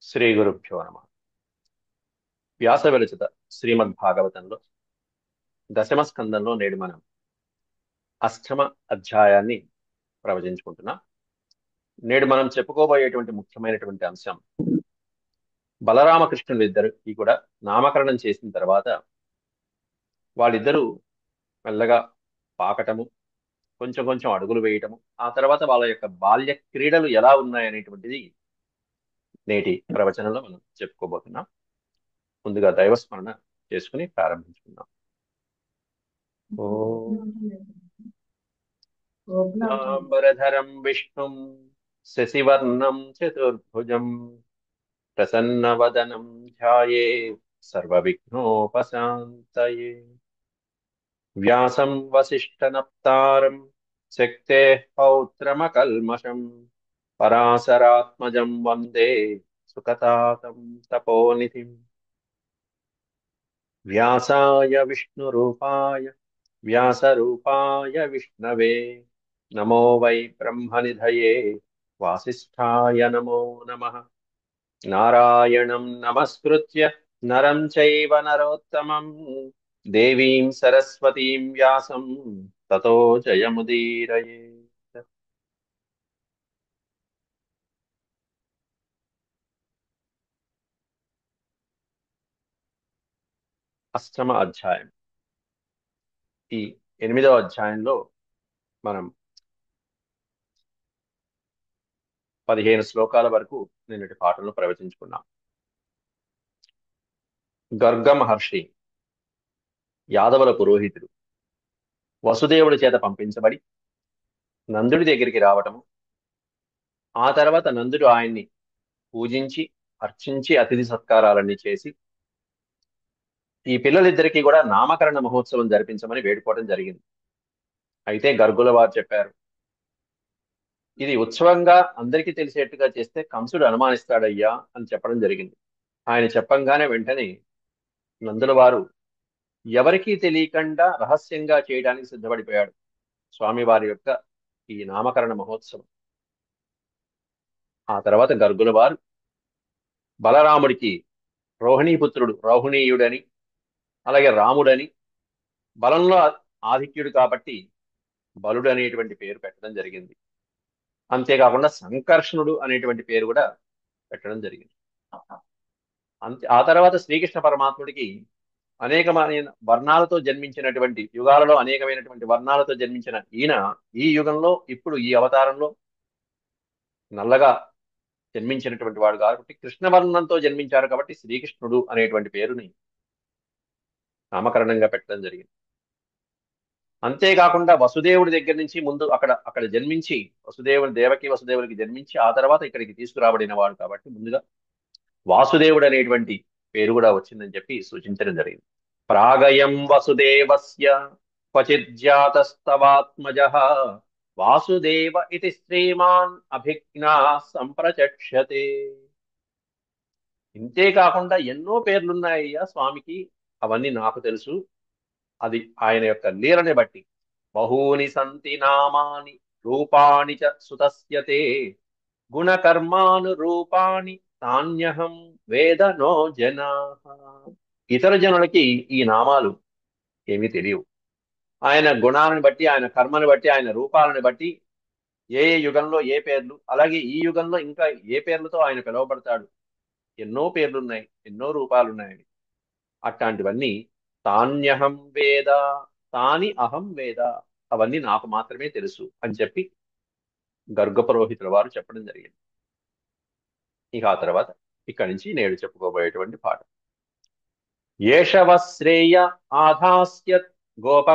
శ్రీ గురుభ్యో నమ. వ్యాస విరచిత శ్రీమద్భాగవతంలో దశమ స్కందంలో నేడు మనం అష్టమ అధ్యాయాన్ని ప్రవచించుకుంటున్నాం. నేడు మనం చెప్పుకోబోయేటువంటి ముఖ్యమైనటువంటి అంశం, బలరామకృష్ణులు ఇద్దరికి కూడా నామకరణం చేసిన తర్వాత వాళ్ళిద్దరూ మెల్లగా పాకటము, కొంచెం కొంచెం అడుగులు వేయటము, ఆ తర్వాత వాళ్ళ యొక్క బాల్య క్రీడలు ఎలా ఉన్నాయనేటువంటిది నేటి ప్రవచనంలో మనం చెప్పుకోబోతున్నాం. ముందుగా దైవస్మరణ చేసుకుని ప్రారంభించుకుందాం. ఓం శుక్లాంబరధరం విష్ణుం శశివర్ణం చతుర్భుజం ప్రసన్నవదనం ధ్యాయేత్ సర్వవిఘ్నోపశాంతయే. వ్యాసం వసిష్ఠనప్తారం శక్తేః పౌత్రమకల్మషం పరాశరాత్మజం వందే సుఖతాతం తపోనిధిం. వ్యాసాయ విష్ణురూపాయ వ్యాసరూపాయ విష్ణవే నమో వై బ్రహ్మనిధయే వాసిష్ఠాయ నమో నమః. నారాయణం నమస్కృత్య నరం చైవ నరోత్తమం దేవీం సరస్వతీం వ్యాసం తతో జయముదీరయేత్. అష్టమ అధ్యాయం. ఈ 8వ అధ్యాయంలో మనం 15 శ్లోకాల వరకు నిన్నటి పాఠంలో ప్రవచించుకున్నాం. గర్గ మహర్షి యాదవుల పురోహితుడు వసుదేవుడి చేత పంపించబడి నందుడి దగ్గరికి రావటము, ఆ తర్వాత నందుడు ఆయన్ని పూజించి అర్చించి అతిథి సత్కారాలన్నీ చేసి ఈ పిల్లలిద్దరికీ కూడా నామకరణ మహోత్సవం జరిపించమని వేడుకోవడం జరిగింది. అయితే గర్గుల వారు చెప్పారు, ఇది ఉత్సవంగా అందరికీ తెలిసేట్టుగా చేస్తే కంసుడు అనుమానిస్తాడయ్యా అని చెప్పడం జరిగింది. ఆయన చెప్పంగానే వెంటనే నందుల వారు ఎవరికీ తెలియకుండా రహస్యంగా చేయడానికి సిద్ధపడిపోయాడు స్వామివారి యొక్క ఈ నామకరణ మహోత్సవం. ఆ తర్వాత గర్గుల వారు బలరాముడికి రోహిణీపుత్రుడు రోహిణీయుడని, అలాగే రాముడని, బలంలో ఆధిక్యుడు కాబట్టి బలుడు అనేటువంటి పేరు పెట్టడం జరిగింది. అంతేకాకుండా సంకర్షణుడు అనేటువంటి పేరు కూడా పెట్టడం జరిగింది. ఆ తర్వాత శ్రీకృష్ణ పరమాత్ముడికి అనేకమైన వర్ణాలతో జన్మించినటువంటి, యుగాలలో అనేకమైనటువంటి వర్ణాలతో జన్మించిన ఈయన ఈ యుగంలో ఇప్పుడు ఈ అవతారంలో నల్లగా జన్మించినటువంటి వాడు కాబట్టి కృష్ణవర్ణంతో జన్మించారు కాబట్టి శ్రీకృష్ణుడు అనేటువంటి పేరుని నామకరణంగా పెట్టడం జరిగింది. అంతేకాకుండా వసుదేవుడి దగ్గర నుంచి ముందు అక్కడ అక్కడ జన్మించి దేవకి వసుదేవుడికి జన్మించి ఆ తర్వాత ఇక్కడికి తీసుకురాబడిన వాడు కాబట్టి ముందుగా వాసుదేవుడు అనేటువంటి పేరు కూడా వచ్చిందని చెప్పి సూచించడం జరిగింది. ప్రాగయం వసుదేవస్య క్వచిజ్జాతస్తవాత్మజ వాసుదేవ ఇది శ్రీమాన్ అభిజ్ఞా సంప్రచక్షతే. ఇంతేకాకుండా ఎన్నో పేర్లున్నాయ్యా స్వామికి, అవన్నీ నాకు తెలుసు. అది ఆయన యొక్క లీలని బట్టి. బహూని సంతి నామాని రూపాణి చ సుతస్యతే గుణకర్మాను రూపాణి తాన్యహం వేద నో జనా. ఇతర జనులకి ఈ నామాలు ఏమీ తెలియవు. ఆయన గుణాలను బట్టి, ఆయన కర్మను బట్టి, ఆయన రూపాలను బట్టి ఏ ఏ యుగంలో ఏ పేర్లు, అలాగే ఈ యుగంలో ఇంకా ఏ పేర్లతో ఆయన పిలువబడతాడు, ఎన్నో పేర్లున్నాయి, ఎన్నో రూపాలున్నాయని. అట్లాంటివన్నీ తాన్యహం వేద, తాని అహం వేద, అవన్నీ నాకు మాత్రమే తెలుసు అని చెప్పి గర్గ పురోహితుల వారు చెప్పడం జరిగింది. ఇక ఆ తర్వాత ఇక్కడి నుంచి నేడు చెప్పుకోబోయేటువంటి పాట. ఏషవ శ్రేయ ఆధాస్యత్ గోప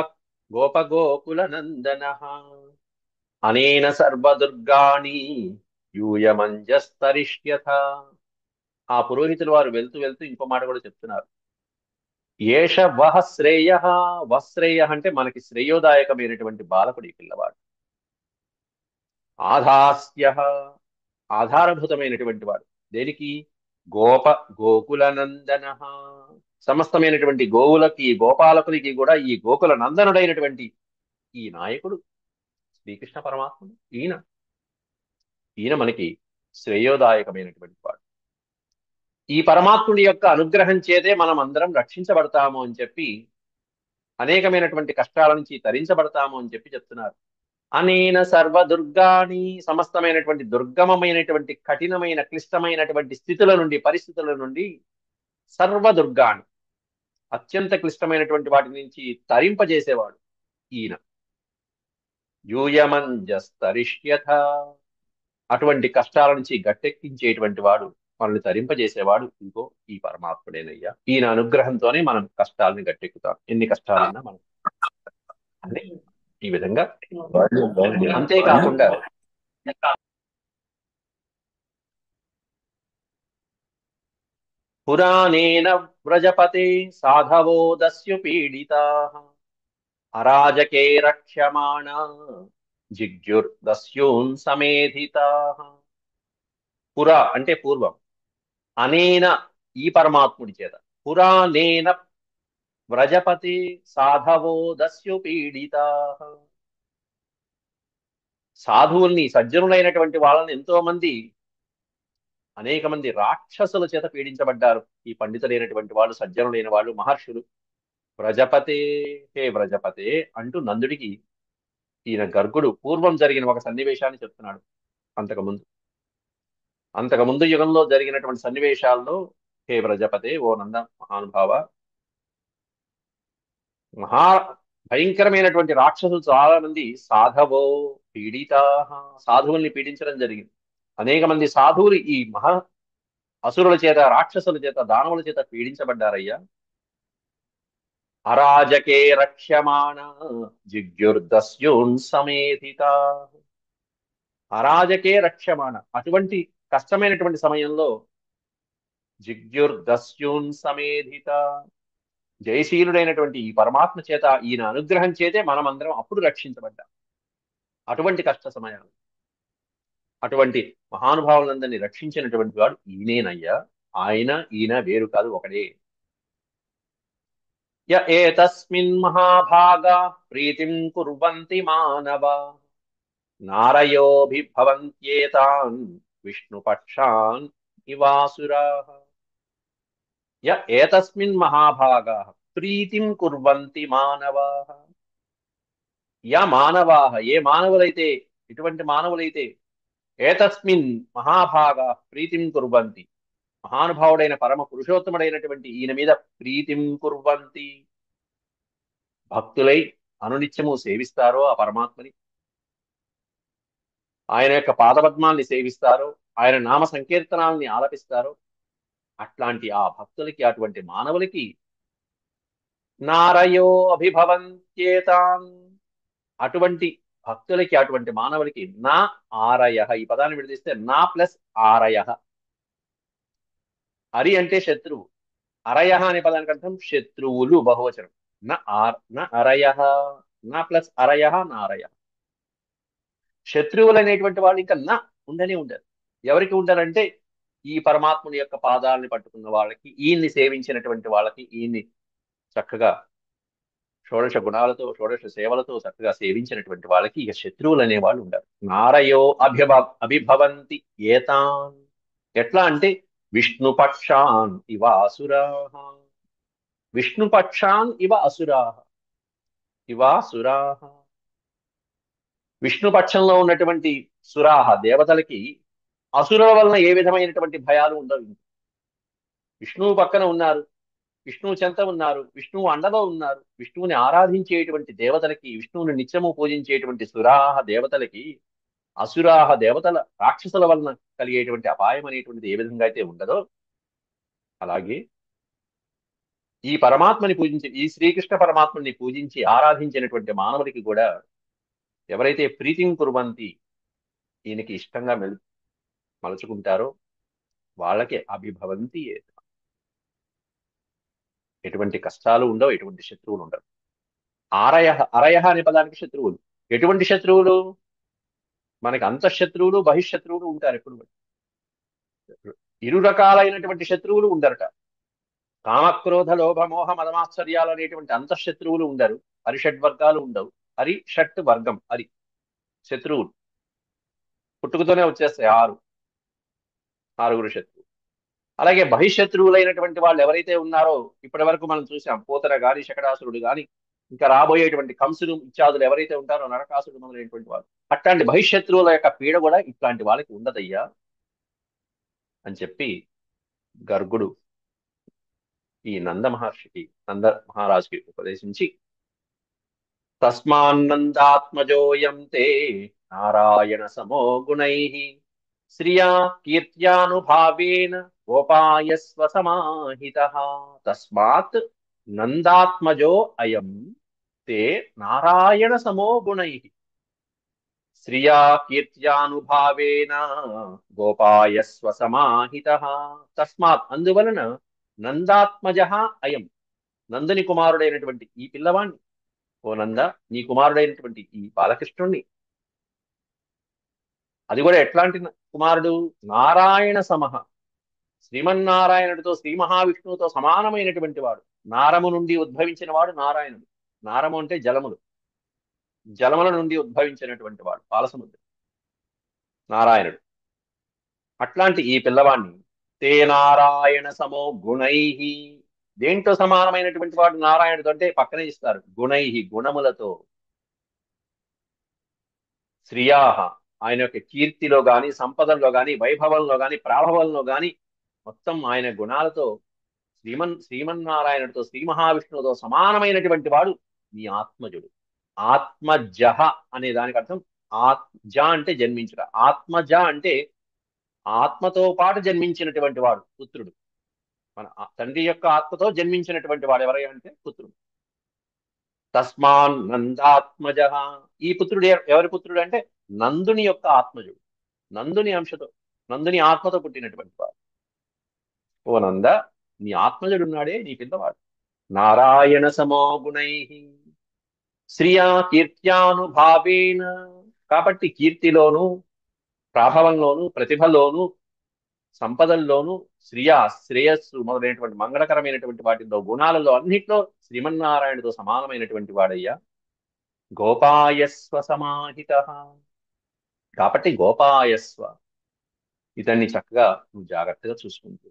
గోపగోకుల నందన అనేన సర్వదుర్గాణి యూయమంజస్తరిష్యథ. ఆ పురోహితుల వారు వెళ్తూ వెళ్తూ ఇంకో మాట కూడా చెప్తున్నారు. ఏష వహ శ్రేయ, వశ్రేయ అంటే మనకి శ్రేయోదాయకమైనటువంటి బాలకుడు ఈ పిల్లవాడు. ఆధాస్య, ఆధారభూతమైనటువంటి వాడు దేనికి? గోప గోకుల నందన, సమస్తమైనటువంటి గోవులకి గోపాలకులకి కూడా ఈ గోకుల నందనుడైనటువంటి ఈ నాయకుడు శ్రీకృష్ణ పరమాత్ముడు. ఈయన ఈయన మనకి శ్రేయోదాయకమైనటువంటి వాడు. ఈ పరమాత్ముడి యొక్క అనుగ్రహం చేతే మనం అందరం రక్షించబడతాము అని చెప్పి, అనేకమైనటువంటి కష్టాల నుంచి తరించబడతాము అని చెప్పి చెప్తున్నారు. అనేన సర్వ దుర్గాని, సమస్తమైనటువంటి దుర్గమమైనటువంటి కఠినమైన క్లిష్టమైనటువంటి స్థితుల నుండి, పరిస్థితుల నుండి, సర్వ దుర్గాని, అత్యంత క్లిష్టమైనటువంటి వాటి నుంచి తరింపజేసేవాడు ఈయన. యూయమంజస్తరిష్యథ, అటువంటి కష్టాల నుంచి గట్టెక్కించేటువంటి వాడు, మనల్ని తరింపజేసేవాడు ఇంకో ఈ పరమాత్ముడేనయ్యా. ఈయన అనుగ్రహంతోనే మనం కష్టాలను గట్టెక్కుతాం, ఎన్ని కష్టాలున్నా మనం అని ఈ విధంగా. అంతేకాకుండా పురాణేన వ్రజపతే సాధవో దస్యు పీడితా అరాజకే రక్ష్యమాణ జిగ్యుర్దస్యూన్ సమేధితా. పురా అంటే పూర్వం, అనేన ఈ పరమాత్ముడి చేత, పురాణేన వ్రజపతి సాధవో దస్యు పీడితా, సాధువుల్ని సజ్జనులైనటువంటి వాళ్ళని ఎంతో మంది, అనేక మంది రాక్షసుల చేత పీడించబడ్డారు. ఈ పండితులైనటువంటి వాళ్ళు, సజ్జనులైన వాళ్ళు, మహర్షులు. వ్రజపతే, హే వ్రజపతే అంటూ నందుడికి ఈయన గర్గుడు పూర్వం జరిగిన ఒక సన్నివేశాన్ని చెప్తున్నాడు. అంతకుముందు అంతకుముందు యుగంలో జరిగినటువంటి సన్నివేశాల్లో, హే వ్రజపతే, ఓ నంద మహానుభావ, మహా భయంకరమైనటువంటి రాక్షసులు చాలా మంది, సాధవో పీడితా, సాధువుల్ని పీడించడం జరిగింది. అనేక మంది సాధువులు ఈ మహా అసురుల చేత, రాక్షసుల చేత, దానవుల చేత పీడించబడ్డారయ్యా. అరాజకే రక్ష్యమాణ జిగ్యుర్దస్యూన్ సమేధిత, అరాజకే రక్ష్యమాణ, అటువంటి కష్టమైనటువంటి సమయంలో, జిగ్యుర్దస్యూన్ సమేధిత, జయశీలుడైనటువంటి ఈ పరమాత్మ చేత, ఈయన అనుగ్రహం చేతే మనమందరం అప్పుడు రక్షించబడ్డాం. అటువంటి కష్ట సమయాలు, అటువంటి మహానుభావులందరినీ రక్షించినటువంటి వాడు ఈయనేనయ్యా. ఈయన వేరు కాదు, ఒకడే. య ఏతస్మిన్ మహాభాగా ప్రీతిం కుర్వంతి మానవ నారయోభిభవంత్యేతాన్ విష్ణుపక్షాన్ ఇవాసురాః. య ఏతస్మిన్ మహాభాగాః ప్రీతిం కుర్వంతి మానవాః. మానవాః, ఏ మానవులైతే, ఇటువంటి మానవులైతే, ఏతస్మిన్ మహాభాగాః ప్రీతిం కుర్వంతి, మహానుభావుడైన పరమ పురుషోత్తముడైనటువంటి ఈయన మీద ప్రీతిం కుర్వంతి, భక్తులై అనునిత్యము సేవిస్తారో ఆ పరమాత్మని, ఆయన యొక్క పాదపద్మాల్ని సేవిస్తారో, ఆయన నామ సంకీర్తనాల్ని ఆలపిస్తారో, అట్లాంటి ఆ భక్తులకి, అటువంటి మానవులకి, నారయో అభిభవంత్యేతాన్, అటువంటి భక్తులకి, అటువంటి మానవులకి, నా ఆరయ, ఈ పదాన్ని విడదీస్తే నా ప్లస్ ఆరయ. అరి అంటే శత్రువు, అరయ అనే పదానికి అర్థం శత్రువులు, బహువచనం. నా అరయ, నా ప్లస్ అరయ, నారయ. శత్రువులు అనేటువంటి వాళ్ళు ఇంకా నా ఉండనే ఉండరు. ఎవరికి ఉండరంటే, ఈ పరమాత్ముని యొక్క పాదాలని పట్టుకున్న వాళ్ళకి, ఈయన్ని సేవించినటువంటి వాళ్ళకి, ఈయన్ని చక్కగా షోడశ గుణాలతో, షోడశ సేవలతో చక్కగా సేవించినటువంటి వాళ్ళకి ఇక శత్రువులు అనేవాళ్ళు ఉండరు. నారయో అభిభవంతి ఏతాన్, ఎట్లా అంటే విష్ణుపక్షాన్ ఇవ అసురాః, విష్ణుపక్షాన్ ఇవ అసురాః, ఇవాసురాః. విష్ణుపక్షంలో ఉన్నటువంటి సురాహ దేవతలకి అసురుల వలన ఏ విధమైనటువంటి భయాలు ఉండవు. విష్ణువు పక్కన ఉన్నారు, విష్ణువు చెంత ఉన్నారు, విష్ణువు అండలో ఉన్నారు. విష్ణువుని ఆరాధించేటువంటి దేవతలకి, విష్ణువుని నిత్యము పూజించేటువంటి సురాహ దేవతలకి, అసురాహ దేవతల, రాక్షసుల వలన కలిగేటువంటి అపాయం అనేటువంటిది ఏ విధంగా అయితే ఉండదో, అలాగే ఈ పరమాత్మని పూజించి, ఈ శ్రీకృష్ణ పరమాత్మని పూజించి ఆరాధించినటువంటి మానవుడికి కూడా, ఎవరైతే ప్రీతిం కుర్వంతి, ఈయనకి ఇష్టంగా మలుచుకుంటారో వాళ్ళకి అభిభవంతి, ఎటువంటి కష్టాలు ఉండవు, ఎటువంటి శత్రువులు ఉండవు. ఆరయ, అరయ అనే పదానికి శత్రువులు. ఎటువంటి శత్రువులు? మనకి అంతఃశత్రువులు, బహిష్శత్రువులు ఉంటారు ఎప్పుడు. ఇరు రకాలైనటువంటి శత్రువులు ఉండరట. కామక్రోధ లోభ మోహ మదమాశ్చర్యాలు అనేటువంటి అంతఃశత్రువులు ఉండరు. హరిషడ్వర్గాలు ఉండవు. హరిషట్ వర్గం, హరి శత్రువులు పుట్టుకతోనే వచ్చేస్తాయి, ఆరుగురు శత్రువులు. అలాగే బహిశత్రువులైనటువంటి వాళ్ళు ఎవరైతే ఉన్నారో ఇప్పటి వరకు మనం చూసాం, పోతన గాని, శకటాసురుడు గాని, ఇంకా రాబోయేటువంటి కంసుడు ఇత్యాదులు ఎవరైతే ఉంటారో, నరకాసురుడు మొదలైనటువంటి వారు, అట్లాంటి బహిశత్రువుల యొక్క పీడ కూడా ఇట్లాంటి వాళ్ళకి ఉండదయ్యా అని చెప్పి గర్గుడు ఈ నంద మహర్షికి, నంద మహారాజుకి ఉపదేశించి, తస్మాన్నందాత్మజోయం తే నారాయణ సమో గుణైః శ్రియా కీర్త్యానుభావేన గోపాయస్వ సమాహితః. తస్మాత్ నందాత్మజో అయం తే నారాయణ సమో గుణైః శ్రియా కీర్త్యానుభావేన గోపాయస్వ సమాహితః. తస్మాత్ అందువలన నందాత్మజ అయం, నందుని కుమారుడైనటువంటి ఈ పిల్లవాణ్ణి, ఓ నంద, నీ కుమారుడైనటువంటి ఈ బాలకృష్ణుణ్ణి, అది కూడా ఎట్లాంటి కుమారుడు, నారాయణ సమహ, శ్రీమన్నారాయణుడితో, శ్రీ మహావిష్ణువుతో సమానమైనటువంటి వాడు. నారము నుండి ఉద్భవించిన వాడు నారాయణుడు. నారము అంటే జలములు, జలముల నుండి ఉద్భవించినటువంటి వాడు పాలసముద్రం నారాయణుడు. అట్లాంటి ఈ పిల్లవాణ్ణి తే నారాయణ సమో గుణై, దేంట్లో సమానమైనటువంటి వాడు నారాయణుడు అంటే పక్కనే ఇస్తారు, గుణై, గుణములతో, శ్రియాహ, ఆయన యొక్క కీర్తిలో గాని, సంపదల్లో గాని, వైభవంలో గాని, ప్రాభవంలో గాని, మొత్తం ఆయన గుణాలతో శ్రీమన్నారాయణుడితో, శ్రీ మహావిష్ణువుతో సమానమైనటువంటి వాడు నీ ఆత్మజుడు. ఆత్మజహ అనే దానికి అర్థం ఆత్మజ అంటే జన్మించుట, ఆత్మజ అంటే ఆత్మతో పాటు జన్మించినటువంటి వాడు పుత్రుడు. మన తండ్రి యొక్క ఆత్మతో జన్మించినటువంటి వాడు ఎవరై అంటే పుత్రుడు. తస్మాన్ నందాత్మజ, ఈ పుత్రుడు ఎవరి పుత్రుడు అంటే నందుని యొక్క ఆత్మజుడు, నందుని అంశతో, నందుని ఆత్మతో పుట్టినటువంటి వాడు. ఓ నంద, నీ ఆత్మజుడున్నాడే నీ పిల్లవాడు, నారాయణ సమో గుణై శ్రియా కీర్త్యానుభావేన, కాబట్టి కీర్తిలోను, ప్రాభవంలోను, ప్రతిభలోను, సంపదల్లోను, శ్రేయస్సు మొదలైనటువంటి మంగళకరమైనటువంటి వాటిలో, గుణాలలో అన్నిట్లో శ్రీమన్నారాయణతో సమానమైనటువంటి వాడయ్యా. గోపాయస్వ సమాహిత, కాబట్టి గోపాయస్వ, ఇతన్ని చక్కగా నువ్వు జాగ్రత్తగా చూసుకుంటూ.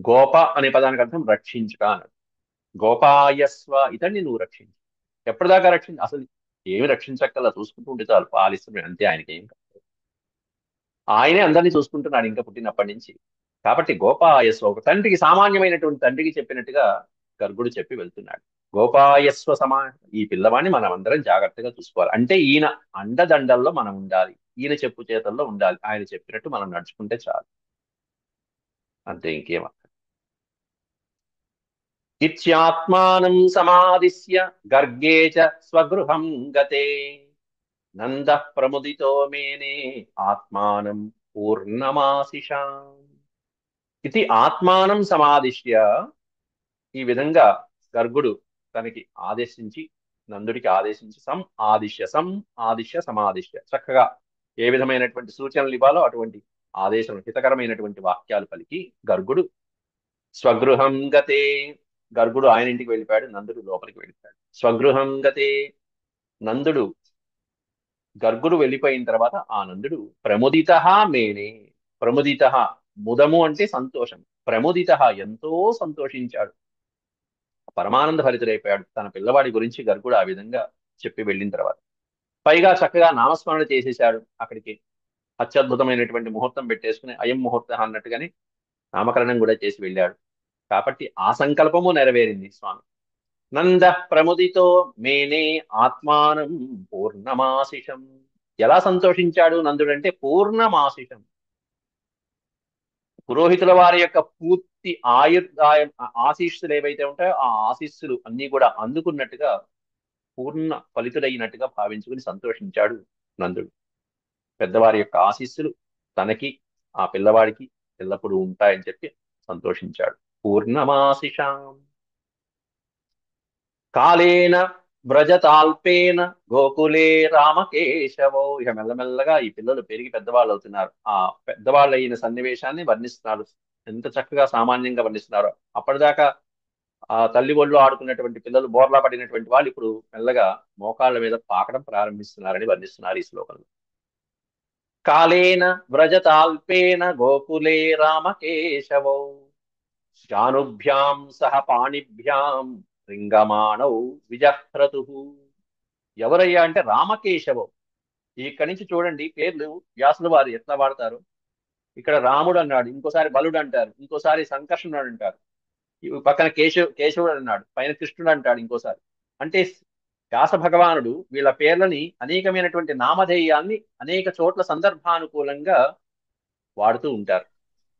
గోప అనే పదానికి అర్థం రక్షించుట అన్నది. గోపాయస్వ, ఇతన్ని నువ్వు రక్షించు. ఎప్పటిదాకా రక్షించు, అసలు ఏమి రక్షించక్కల్లా, చూసుకుంటూ ఉంటే చాలు, పాలిస్తున్నాడు అంతే, ఆయనకి ఏం కాదు. ఆయనే అందరినీ చూసుకుంటున్నాడు ఇంకా పుట్టినప్పటి నుంచి. కాబట్టి గోపాయస్వ, ఒక తండ్రికి, సామాన్యమైనటువంటి తండ్రికి చెప్పినట్టుగా గర్గుడు చెప్పి వెళ్తున్నాడు. గోపాయస్వ సమా, ఈ పిల్లవాడిని మనం అందరం జాగ్రత్తగా చూసుకోవాలి. అంటే ఈయన అండదండల్లో మనం ఉండాలి, ఈయన చెప్పు చేతల్లో ఉండాలి, ఆయన చెప్పినట్టు మనం నడుచుకుంటే చాలు, అంతే, ఇంకేమ. ఇత్యాత్మానం సమాదిశ్య గర్గే చ స్వగృహం గతే నంద ప్రముదితో మేనే ఆత్మానం పూర్ణమాశిషాం. ఇది ఆత్మానం సమాదిశ్య, ఈ విధంగా గర్గుడు తనకి ఆదేశించి, నందుడికి ఆదేశించి, ఆదిశ్య సమాదిశ్య, చక్కగా ఏ విధమైనటువంటి సూచనలు ఇవ్వాలో అటువంటి ఆదేశం, హితకరమైనటువంటి వాక్యాలు పలికి గర్గుడు స్వగృహం గతే, గర్గుడు ఆయన ఇంటికి వెళ్ళిపోయాడు, నందుడు లోపలికి వెళ్ళిపోయాడు. స్వగృహం గతే, నందుడు, గర్గుడు వెళ్ళిపోయిన తర్వాత ఆ నందుడు ప్రముదిత మేనే, ప్రముదిత, ముదము అంటే సంతోషం, ప్రముదిత ఎంతో సంతోషించాడు, పరమానంద భరితుడైపోయాడు తన పిల్లవాడి గురించి గర్గుడు ఆ విధంగా చెప్పి వెళ్ళిన తర్వాత. పైగా చక్కగా నామస్మరణ చేసేశాడు. అక్కడికి అత్యద్భుతమైనటువంటి ముహూర్తం పెట్టేసుకుని అయం ముహూర్త అన్నట్టుగానే నామకరణం కూడా చేసి వెళ్ళాడు. కాబట్టి ఆ సంకల్పము నెరవేరింది స్వామి. నంద ప్రముదితో మేనే ఆత్మానం పూర్ణమాశిషం. ఎలా సంతోషించాడు నందుడు అంటే పూర్ణమాశిషం, పురోహితుల వారి యొక్క పూర్తి ఆయుర్దాయం, ఆశీస్సులు ఏవైతే ఉంటాయో ఆ ఆశీస్సులు అన్ని కూడా అందుకున్నట్టుగా, పూర్ణ ఫలితుడైనట్టుగా భావించుకుని సంతోషించాడు నందుడు. పెద్దవారి యొక్క ఆశీస్సులు తనకి, ఆ పిల్లవాడికి ఎల్లప్పుడూ ఉంటాయని చెప్పి సంతోషించాడు. పూర్ణమాశిషాం కాలేన వ్రజతాల్పేన గోకులే రామకేశవో. ఇక మెల్లమెల్లగా ఈ పిల్లలు పెరిగి పెద్దవాళ్ళు అవుతున్నారు. ఆ పెద్దవాళ్ళు అయిన సన్నివేశాన్ని వర్ణిస్తున్నారు. ఎంత చక్కగా సామాన్యంగా వర్ణిస్తున్నారు. అప్పటిదాకా ఆ తల్లి ఒళ్ళు ఆడుకున్నటువంటి పిల్లలు, బోర్లా పడినటువంటి వాళ్ళు ఇప్పుడు మెల్లగా మోకాళ్ళ మీద పాకడం ప్రారంభిస్తున్నారని వర్ణిస్తున్నారు ఈ శ్లోకంలో. కాలేన వ్రజతాల్పేన గోకులే రామకేశవౌ జానుభ్యాం సహ పాణిభ్యాం రింగమాణౌ విజహ్రతు. ఎవరయ్యా అంటే రామకేశవౌ. ఇక్కడి నుంచి చూడండి పేర్లు వ్యాసుల వారు ఎట్లా వాడతారు. ఇక్కడ రాముడు అన్నాడు, ఇంకోసారి బలుడు అంటారు, ఇంకోసారి సంకర్షణుడు అంటారు, ఈ పక్కన కేశవుడు అన్నాడు, పైన కృష్ణుడు అంటాడు ఇంకోసారి. అంటే వ్యాస భగవానుడు వీళ్ళ పేర్లని అనేకమైనటువంటి నామధేయాల్ని అనేక చోట్ల సందర్భానుకూలంగా వాడుతూ ఉంటారు.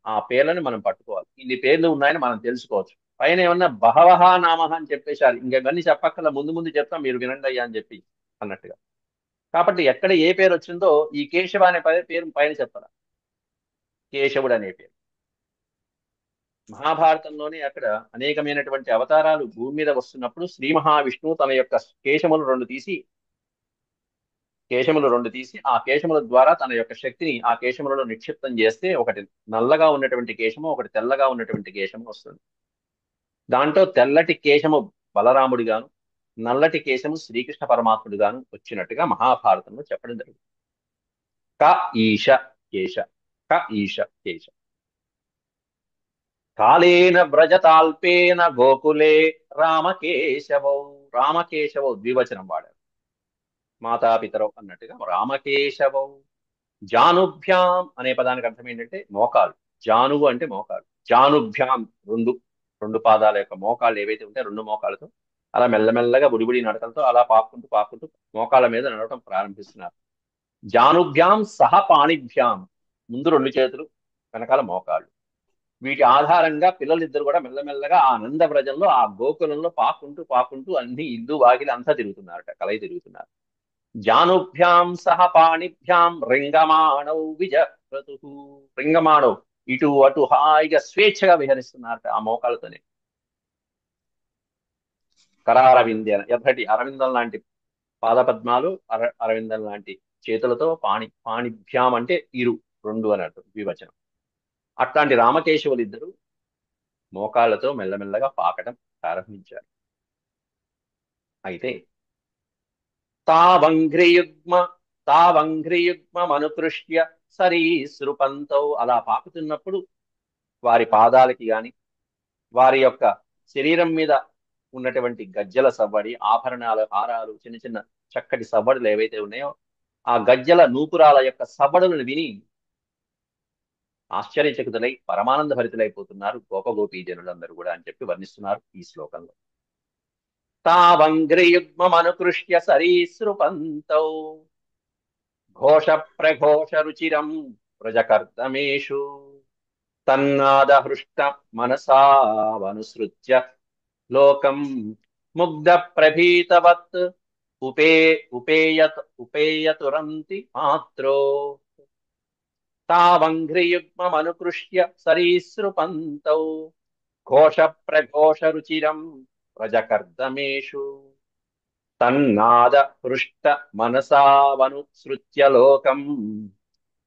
ఆ పేర్లను మనం పట్టుకోవాలి. ఇన్ని పేర్లు ఉన్నాయని మనం తెలుసుకోవచ్చు. పైన ఏమన్నా బహవహ నామః అని చెప్పేశారు, ఇంకెవన్నీ చెప్పక్కల ముందు ముందు చెప్తాం మీరు వినండి అయ్యా అని చెప్పి అన్నట్టుగా. కాబట్టి ఎక్కడ ఏ పేరు వచ్చిందో ఈ కేశవ అనే పేరు పైన చెప్పాలి. కేశవుడు అనే పేరు మహాభారతంలోనే అక్కడ అనేకమైనటువంటి అవతారాలు భూమి మీద వస్తున్నప్పుడు శ్రీ మహావిష్ణువు తన యొక్క కేశములు రెండు తీసి ఆ కేశముల ద్వారా తన యొక్క శక్తిని ఆ కేశములలో నిక్షిప్తం చేస్తే ఒకటి నల్లగా ఉన్నటువంటి కేశము, ఒకటి తెల్లగా ఉన్నటువంటి కేశము వస్తుంది. దాంట్లో తెల్లటి కేశము బలరాముడిగాను, నల్లటి కేశము శ్రీకృష్ణ పరమాత్ముడిగాను వచ్చినట్టుగా మహాభారతంలో చెప్పడం జరిగింది. క ఈశ కేశ, క ఈశ కేశ. కాలేన వ్రజతాల్పేన గోకులే రామకేశవౌ. రామకేశవౌ ద్వివచనం వాడారు, మాతాపితరౌ అన్నట్టుగా రామకేశవౌ. జానుభ్యాం అనే పదానికి అర్థం ఏంటంటే మోకాలు. జానువు అంటే మోకాలు. జానుభ్యాం రెండు రెండు పాదాల యొక్క మోకాళ్ళు ఏవైతే ఉంటాయో రెండు మోకాలతో అలా మెల్లమెల్లగా బుడిబుడి నడకలతో అలా పాక్కుంటూ పాక్కుంటూ మోకాళ్ళ మీద నడవటం ప్రారంభిస్తున్నారు. జానుభ్యాం సహ పాణిభ్యాం, ముందు రెండు చేతులు, వెనకాల మోకాళ్ళు. వీటి ఆధారంగా పిల్లలిద్దరు కూడా మెల్లమెల్లగా ఆ ఆనంద వ్రజంలో ఆ గోకులంలో పాక్కుంటూ పాక్కుంటూ అన్ని ఇల్లు వాకిలి అంతా తిరుగుతున్నారట, కలయి తిరుగుతున్నారు. జానుభ్యాం సహ పాణిభ్యాం రింగమాణౌ విజహ్రతు. రింగమాణౌ, ఇటు అటు హాయిగా స్వేచ్ఛగా విహరిస్తున్నారట ఆ మోకాలతోనే. కరారవిందేన, ఎర్రటి అరవిందం లాంటి పాదపద్మాలు, అరవిందం లాంటి చేతులతో పాణిభ్యాం అంటే ఇరు, రెండు అన్నట్టు ద్వివచనం. అట్లాంటి రామకేశవులు ఇద్దరు మోకాళ్లతో మెల్లమెల్లగా పాకటం ప్రారంభించారు. అయితే తావంఘ్రియుగ్మ తావంఘ్రియుగ్మనుకృష్య సరీసృపంతౌ, అలా పాకుతున్నప్పుడు వారి పాదాలకి గాని వారి యొక్క శరీరం మీద ఉన్నటువంటి గజ్జల సవ్వడి, ఆభరణాలు, హారాలు, చిన్న చిన్న చక్కటి సవ్వడులు ఏవైతే ఉన్నాయో ఆ గజ్జల నూపురాల యొక్క సవ్వడులను విని ఆశ్చర్యచకితులై పరమానంద భరితులైపోతున్నారు గోపగోపీ జనులందరూ కూడా అని చెప్పి వర్ణిస్తున్నారు ఈ శ్లోకంలో. తావంఘ్రియుగ్మనుకృష్య సరీసృపంతౌ ఘోష ప్రఘోష రుచిరం వ్రజకర్దమేషు తన్నాదహృష్ట మనసావనుసృత్య లోకం ముగ్ధ ప్రభీతవత్ ఉపేయతురంతి మాత్రో. తావంఘ్రియుగ్మనుకృష్య సరీసృపంతౌ ఘోష ప్రఘోష రుచిరం వ్రజకర్దమేషు తన్నాద హృష్ట మనసావనుసృత్య లోకం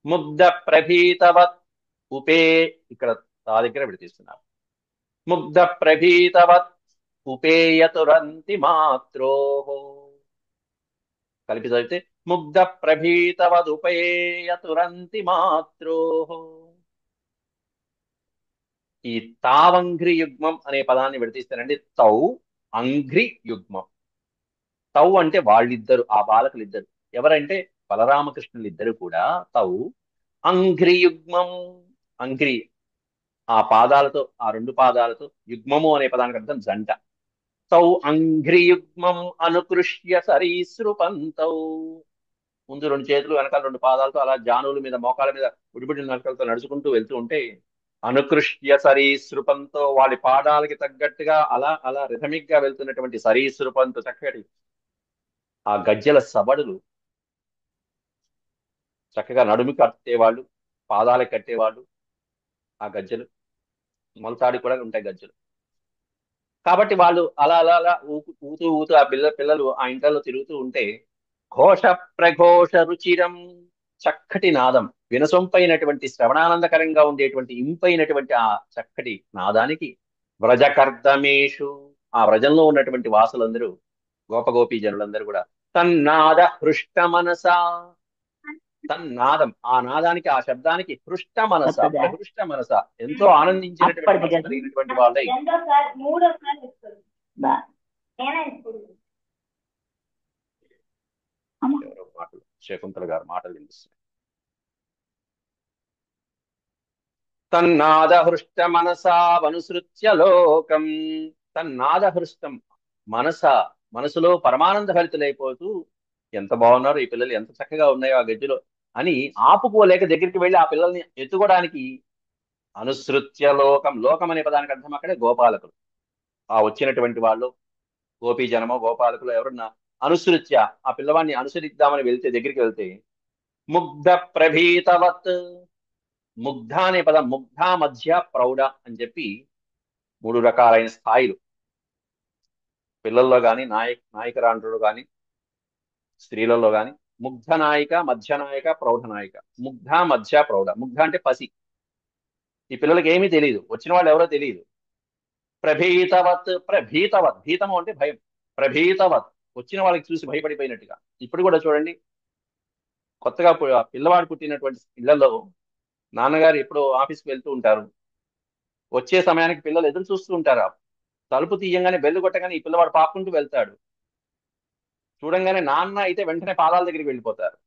ముగ్ధ ప్రభీతవత్ ఇక్కడ తా దగ్గర విడతీస్తున్నారు. ముగ్ధ ప్రభీతవత్ ఉపేయతురంతి మాత్రో. కలిపి చదివితే ముగ్ధ ప్రభీతవదుపేయతురంతి మాత్రో. ఈ తావంఘ్రి యుగ్మం అనే పదాన్ని విడతీస్తారండి. తౌ అంఘ్రి యుగ్మం. తౌ అంటే వాళ్ళిద్దరు, ఆ బాలకులిద్దరు ఎవరంటే బలరామకృష్ణులు ఇద్దరు కూడా తౌ అంఘ్రి యుగ్మం. అంఘ్రి ఆ పాదాలతో, ఆ రెండు పాదాలతో, యుగ్మము అనే పదానికి అర్థం జంట. తౌ అంఘ్రి యుగ్మం అనుకృష్య సరీసృపంతౌ. ముందు రెండు చేతులు, వెనకాల రెండు పాదాలతో అలా జానువుల మీద మోకాల మీద బుడిబుడి నడకలతో నడుచుకుంటూ వెళ్తూ ఉంటే అనుకృష్య సరీసృపంతో వాళ్ళ పాదాలకి తగ్గట్టుగా అలా అలా రిథమిక్ గా వెళ్తున్నటువంటి సరీసృపంతో చక్కటి ఆ గజ్జల సబడులు, చక్కగా నడుము కట్టేవాళ్ళు, పాదాలకు కట్టేవాళ్ళు ఆ గజ్జలు, మొలతాడి కూడా ఉంటాయి గజ్జలు. కాబట్టి వాళ్ళు అలా అలా అలా ఊతూ ఊతూ ఆ పిల్లలు ఆ ఇంట్లో తిరుగుతూ ఉంటే ఘోష ప్రఘోష రుచిరం, చక్కటి నాదం, వినసొంపైనటువంటి శ్రవణానందకరంగా ఉండేటువంటి ఇంపైనటువంటి ఆ చక్కటి నాదానికి వ్రజకర్దమేషు, ఆ వ్రజంలో ఉన్నటువంటి వాసులందరూ, గోపగోపీ జనులందరూ కూడా తన్నాద హృష్ట మనసా, తన్నాదం, ఆ నాదానికి, ఆ శబ్దానికి హృష్ట మనస, వస్తుందా? ప్రహృష్ట మనస, ఎంతో ఆనందించినటువంటి అప్పటిది మనసు కదా. కలిగినటువంటి వాళ్ళై. బా నేనే ఇప్పుడు అమ్మ. ఎవరో మాటలు, శకుంతల గారు మాటలు వినిపిస్తున్నాయి. తన్నాద హృష్ట మనసా వనుసృత్య లోకం. తన్నాద హృష్టం మనస, మనసులో పరమానంద భరితులైపోతూ, ఎంత బాగున్నారు ఈ పిల్లలు, ఎంత చక్కగా ఉన్నాయో ఆ గడ్డిలో అని ఆపుకోలేక దగ్గరికి వెళ్ళి ఆ పిల్లల్ని ఎత్తుకోవడానికి, అనుసృత్య లోకం, లోకం అనే పదానికి అర్థం అక్కడే గోపాలకులు. ఆ వచ్చినటువంటి వాళ్ళు గోపీజనమో గోపాలకులు ఎవరన్నా అనుసృత్య, ఆ పిల్లవాడిని అనుసరిద్దామని వెళ్తే, దగ్గరికి వెళ్తే, ముగ్ధ ప్రభీతవత్, ముగ్ధ అనే పదం, ముగ్ధ మధ్య ప్రౌఢ అని చెప్పి మూడు రకాలైన స్థాయిలు పిల్లల్లో కానీ, నాయకురాండ్రులు కానీ, స్త్రీలలో కానీ. ముగ్ధ నాయిక, మధ్య నాయక, ప్రౌఢ నాయిక. ముగ్ధ మధ్య ప్రౌఢ. ముగ్ధ అంటే పసి, ఈ పిల్లలకి ఏమీ తెలియదు, వచ్చిన వాళ్ళు ఎవరో తెలియదు. ప్రభీతవత్, ప్రభీతవత్, భీతము అంటే భయం. ప్రభీతవత్, వచ్చిన వాళ్ళకి చూసి భయపడిపోయినట్టుగా. ఇప్పుడు కూడా చూడండి, కొత్తగా పిల్లవాడు పుట్టినటువంటి ఇళ్లలో నాన్నగారు ఎప్పుడో ఆఫీస్కి వెళ్తూ ఉంటారు, వచ్చే సమయానికి పిల్లలు ఎదురు చూస్తూ ఉంటారు. తలుపు తీయంగానే, బెల్లు కొట్టగానే ఈ పిల్లవాడు పాక్కుంటూ వెళ్తాడు. చూడంగానే నాన్న అయితే వెంటనే పాదాల దగ్గరికి వెళ్ళిపోతారు.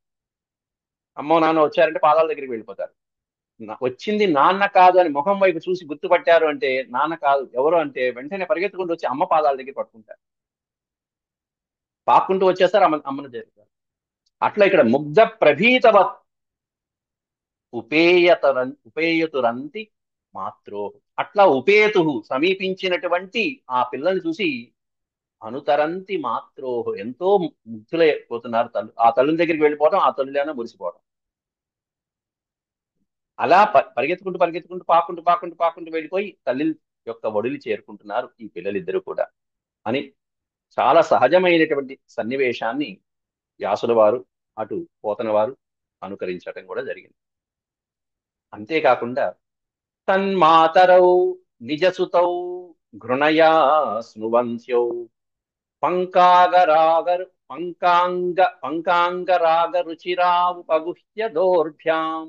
అమ్మో నాన్న వచ్చారంటే పాదాల దగ్గరికి వెళ్ళిపోతారు. వచ్చింది నాన్న కాదు అని ముఖం వైపు చూసి గుర్తుపట్టారు అంటే, నాన్న కాదు ఎవరు అంటే వెంటనే పరిగెత్తుకుంటూ వచ్చి అమ్మ పాదాల దగ్గర పట్టుకుంటారు, పాక్కుంటూ వచ్చేస్తారు, అమ్మను చేరుతారు. అట్లా ఇక్కడ ముగ్ధ ప్రభీతవత్, ఉపేయతురంతి మాత్రో. అట్లా ఉపేతు, సమీపించినటువంటి ఆ పిల్లల్ని చూసి, అనుతరంతి మాత్రో, ఎంతో ముగ్ధులైపోతున్నారు తల్లు. ఆ తల్లుల దగ్గరికి వెళ్ళిపోవడం, ఆ తల్లులైనా మురిసిపోవడం. అలా పరిగెత్తుకుంటూ పరిగెత్తుకుంటూ, పాకుంటూ పాకుంటూ పాకుంటూ వెళ్ళిపోయి తల్లి యొక్క ఒడిని చేరుకుంటున్నారు ఈ పిల్లలిద్దరూ కూడా అని, చాలా సహజమైనటువంటి సన్నివేశాన్ని వ్యాసుల వారు, అటు పోతన వారు అనుకరించడం కూడా జరిగింది. అంతేకాకుండా, తన్మాతరౌ నిజసుతౌ ఘృణయా స్నువంత్యౌ పంకాంగ రుచిరావుపగుహ్య దోర్భ్యాం,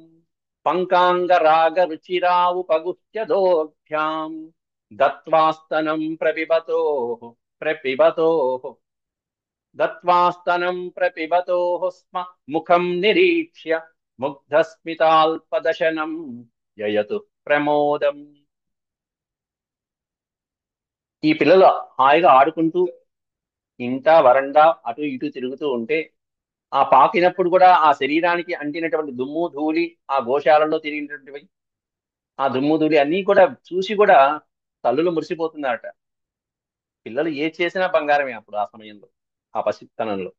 పంకాంగరాగరుచిరావుపగుహ్య దోర్భ్యాం దత్వాస్తనం ప్రపిబతో దత్వాస్తనం ప్రపిబతో స్మ ముఖం నిరీక్ష్య ముగ్ధస్మితాల్పదశనం యయతు ప్రమోదం. ఈ పిల్లలు హాయిగా ఆడుకుంటూ ఇంట వరండా అటు ఇటు తిరుగుతూ ఉంటే, ఆ పాకినప్పుడు కూడా ఆ శరీరానికి అంటినటువంటి దుమ్ము ధూళి, ఆ గోశాలలో తిరిగినటువంటివి ఆ దుమ్ము ధూళి అన్నీ కూడా చూసి కూడా తల్లులు మురిసిపోతున్నారట. పిల్లలు ఏ చేసినా బంగారమే అప్పుడు ఆ సమయంలో, ఆ పసితనంలో